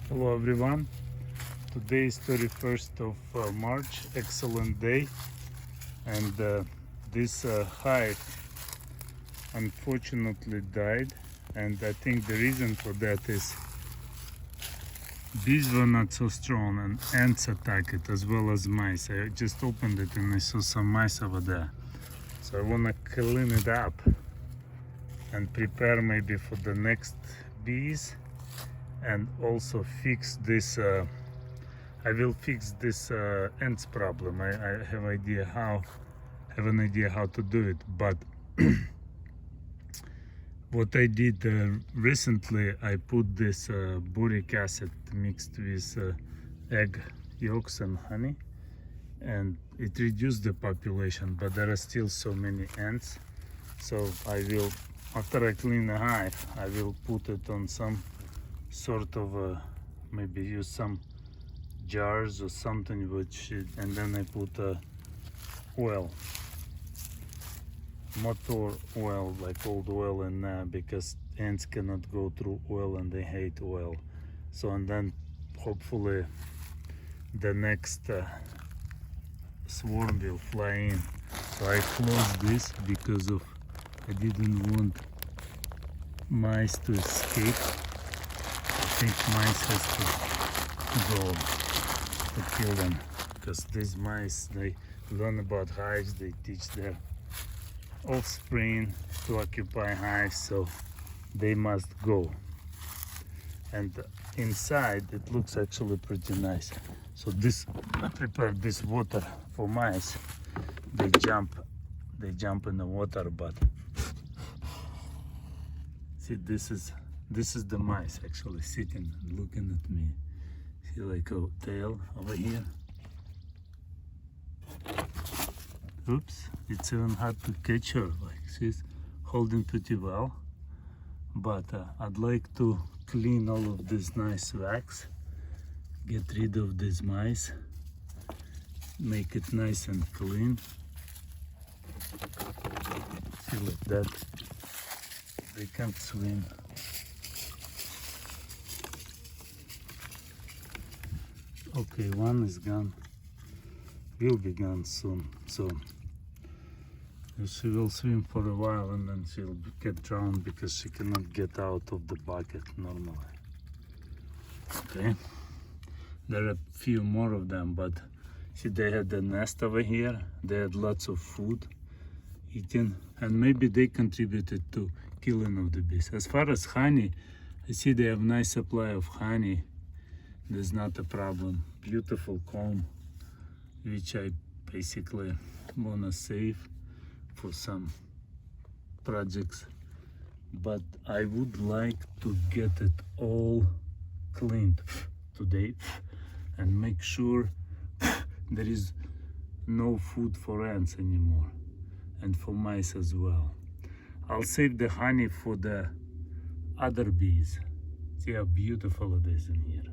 Hello everyone, today is 31st of March, excellent day, and this hive unfortunately died, and I think the reason for that is bees were not so strong and ants attacked it as well as mice. I just opened it and I saw some mice over there, so I want to clean it up and prepare maybe for the next bees, and also fix this I will fix this ants problem. I have an idea how to do it, but what I did recently, I put this boric acid mixed with egg yolks and honey, and it reduced the population, but there are still so many ants. So I will, after I clean the hive, I will put it on some sort of maybe use some jars or something, which and then I put oil, motor oil, like old oil in there, because ants cannot go through oil and they hate oil. So, and then hopefully the next swarm will fly in. So I closed this because of I didn't want mice to escape. I think mice has to go to kill them, because these mice, they learn about hives, they teach their offspring to occupy hives, so they must go. And inside it looks actually pretty nice. So this, I prepared this water for mice. They jump in the water, but see, this is the mice actually sitting and looking at me. See, like a tail over here. Oops, it's even hard to catch her. Like, she's holding pretty well, but I'd like to clean all of this nice wax, get rid of these mice, make it nice and clean. See, like that, they can't swim. Okay, one is gone, will be gone soon, so she will swim for a while and then she'll get drowned because she cannot get out of the bucket normally. Okay, there are a few more of them, but see, they had the nest over here, they had lots of food eating, and maybe they contributed to killing of the bees. As far as honey, I see they have nice supply of honey. There's not a problem. Beautiful comb, which I basically wanna save for some projects, but I would like to get it all cleaned today and make sure there is no food for ants anymore, and for mice as well. I'll save the honey for the other bees. See how beautiful it is in here.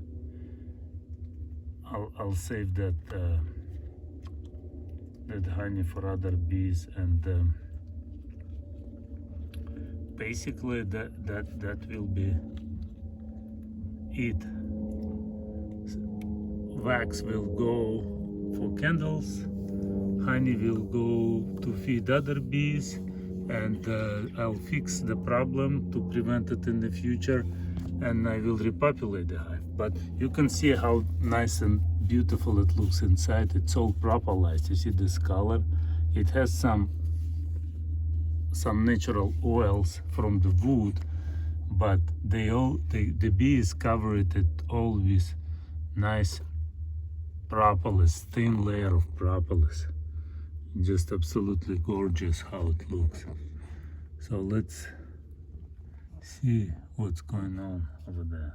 I'll save that that honey for other bees, and basically that will be it. Wax will go for candles, honey will go to feed other bees, and I'll fix the problem to prevent it in the future, and I will repopulate the hive. But you can see how nice and beautiful it looks inside. It's all propolised. You see this color? It has some natural oils from the wood, but the bees cover it all with nice propolis, thin layer of propolis. Just absolutely gorgeous how it looks. So let's see what's going on over there.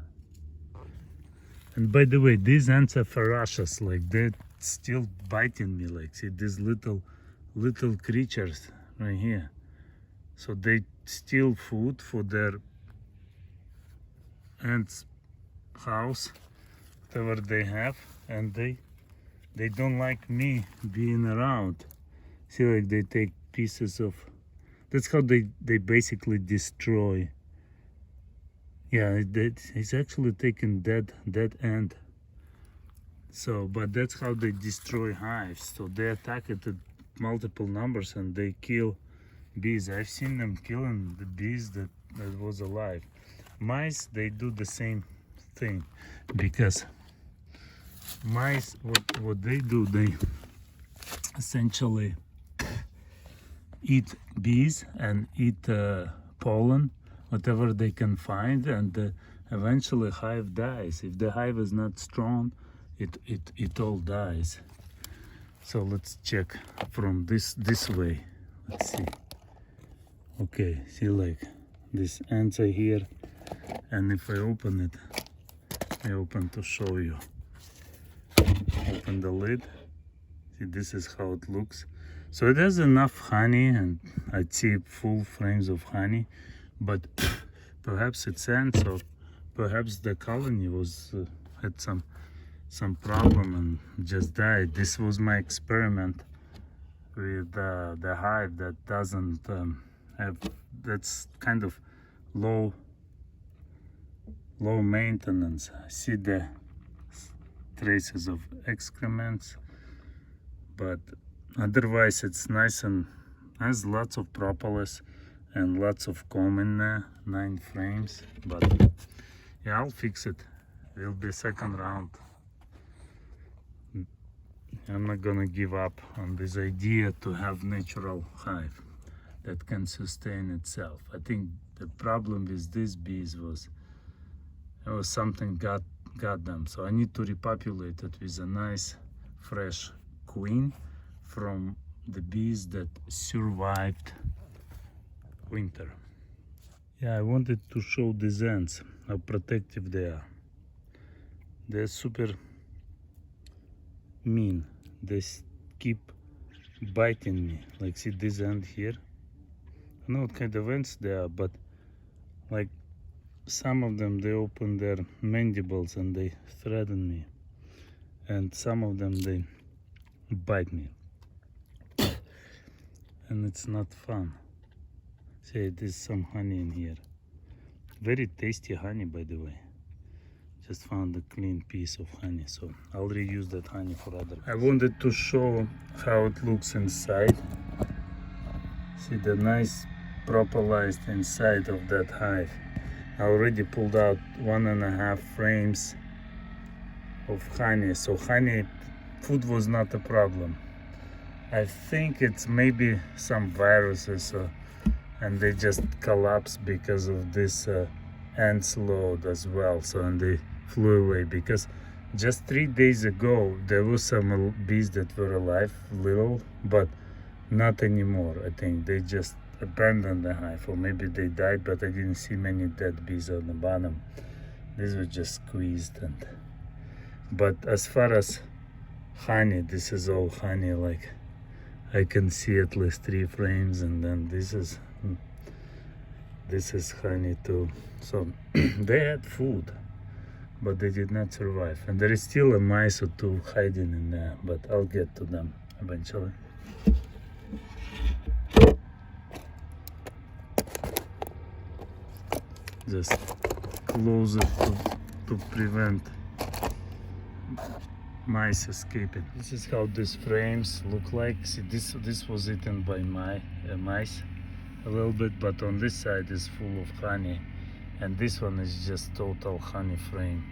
And by the way, these ants are ferocious, like they're still biting me. Like, see these little creatures right here. So they steal food for their ants' house, whatever they have, and they don't like me being around. See, like they take pieces of, that's how they basically destroy Yeah, it's actually taking dead end. So, but that's how they destroy hives. So they attack it at multiple numbers and they kill bees. I've seen them killing the bees that was alive. Mice, they do the same thing, because mice, what they do, they essentially eat bees and eat pollen, whatever they can find, and eventually hive dies. If the hive is not strong, it all dies. So let's check from this way. Let's see. Okay, see, like these ants are here, and if I open it, I open to show you. Open the lid. See, this is how it looks. So it has enough honey, and I see full frames of honey, but perhaps it's ants, or perhaps the colony was had some problem and just died. This was my experiment with the hive that doesn't have, that's kind of low maintenance. I see the traces of excrements, but otherwise it's nice and has lots of propolis and lots of comb in there, 9 frames. But yeah, I'll fix it. It'll be second round. I'm not gonna give up on this idea to have natural hive that can sustain itself. I think the problem with these bees was something got them. So I need to repopulate it with a nice fresh queen from the bees that survived winter. Yeah, I wanted to show these ants, how protective they are. They're super mean. They keep biting me. Like, see this ant here? I don't know what kind of ants they are, but like some of them, they open their mandibles and they threaten me, and some of them, they bite me, and it's not fun. See, there's some honey in here. Very tasty honey, by the way. Just found a clean piece of honey, so I'll reuse that honey for other. I wanted to show how it looks inside. See the nice propolised inside of that hive. I already pulled out 1.5 frames of honey, so honey, food was not a problem. I think it's maybe some viruses, and they just collapsed because of this ants load as well. So, and they flew away, because just 3 days ago there was some bees that were alive, little, but not anymore. I think they just abandoned the hive, or maybe they died, but I didn't see many dead bees on the bottom. These were just squeezed. But as far as honey, this is all honey. Like, I can see at least 3 frames, and then this is honey too. So they had food, but they did not survive. And there is still a mice or 2 hiding in there, but I'll get to them eventually. Just close it to prevent mice escaping. This is how these frames look like. See, this was eaten by mice a little bit, but on this side is full of honey, and this one is just total honey frame.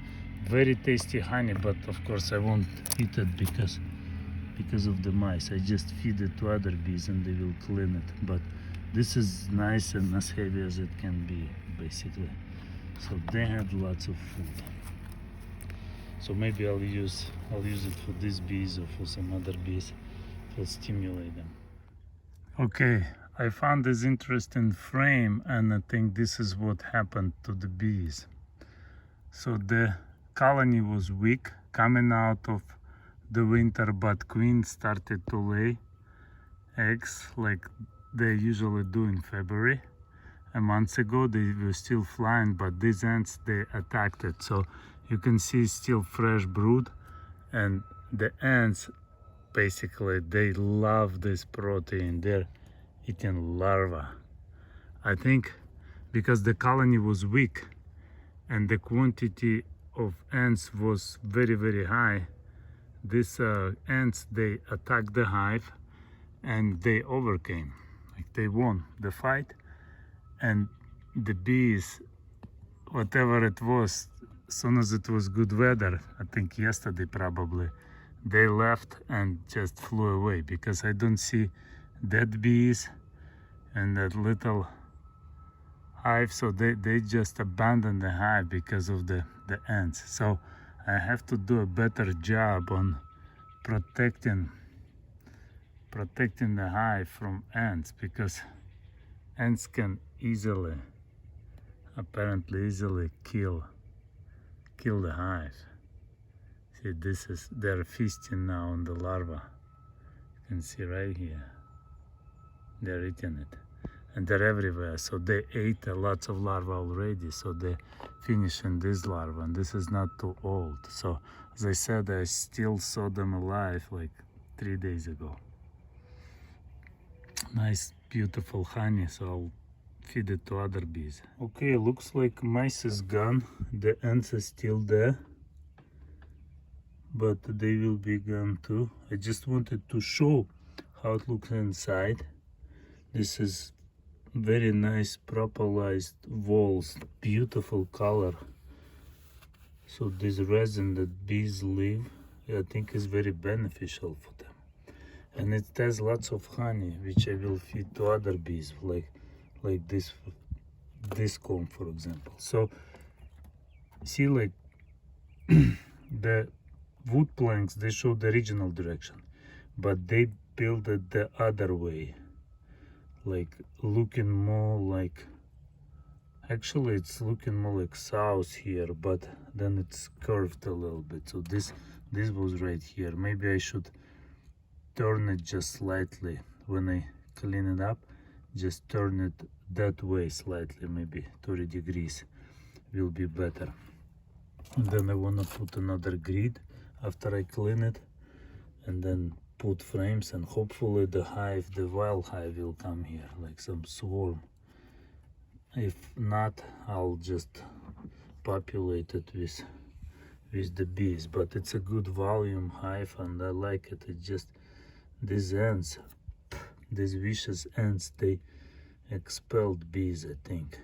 Very tasty honey, but of course I won't eat it because of the mice. I just feed it to other bees and they will clean it. But this is nice and as heavy as it can be, basically. So they had lots of food. So maybe I'll use it for these bees or for some other bees to stimulate them. Okay, I found this interesting frame, and I think this is what happened to the bees. So the colony was weak coming out of the winter, but queen started to lay eggs like they usually do in February. A month ago they were still flying, but these ants, they attacked it. So you can see still fresh brood, and the ants, basically, they love this protein. They're eating larvae. I think because the colony was weak, and the quantity of ants was very, very high. These ants, they attacked the hive and they overcame, like they won the fight. And the bees, whatever it was, as soon as it was good weather, I think yesterday probably, they left and just flew away, because I don't see dead bees and that little hive, so they just abandoned the hive because of the ants. So I have to do a better job on protecting the hive from ants, because ants can apparently easily kill the hive. See, they're feasting now on the larva. You can see right here, they're eating it, and they're everywhere. So they ate lots of larvae already, so they're finishing this larva, and this is not too old. So as I said, I still saw them alive like 3 days ago. Nice beautiful honey, so I'll feed it to other bees. Okay, looks like mice is gone. The ants are still there, but they will be gone too. I just wanted to show how it looks inside. This is very nice propolised walls, beautiful color. So this resin that bees leave, I think is very beneficial for them. And it has lots of honey, which I will feed to other bees, like this comb, for example. So see, like the wood planks, they show the original direction, but they build it the other way, like looking more like, actually it's looking more like south here, but then it's curved a little bit. So this was right here. Maybe I should turn it just slightly when I clean it up. Just turn it that way slightly, maybe 30 degrees will be better. And then I want to put another grid after I clean it, and then put frames, and hopefully the wild hive will come here, like some swarm. If not, I'll just populate it with the bees. But it's a good volume hive, and I like it. It's just these ants, these vicious ants, they expelled bees, I think,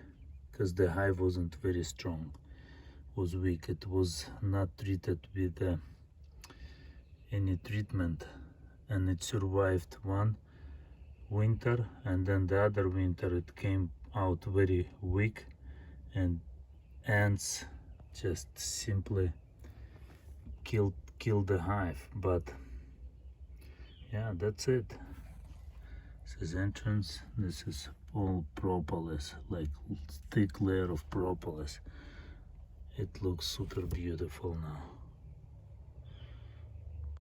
because the hive wasn't very strong, was weak. It was not treated with any treatment, and it survived one winter, and then the other winter it came out very weak, and ants just simply killed the hive. But yeah, that's it. This is entrance. This is all propolis, like thick layer of propolis. It looks super beautiful now.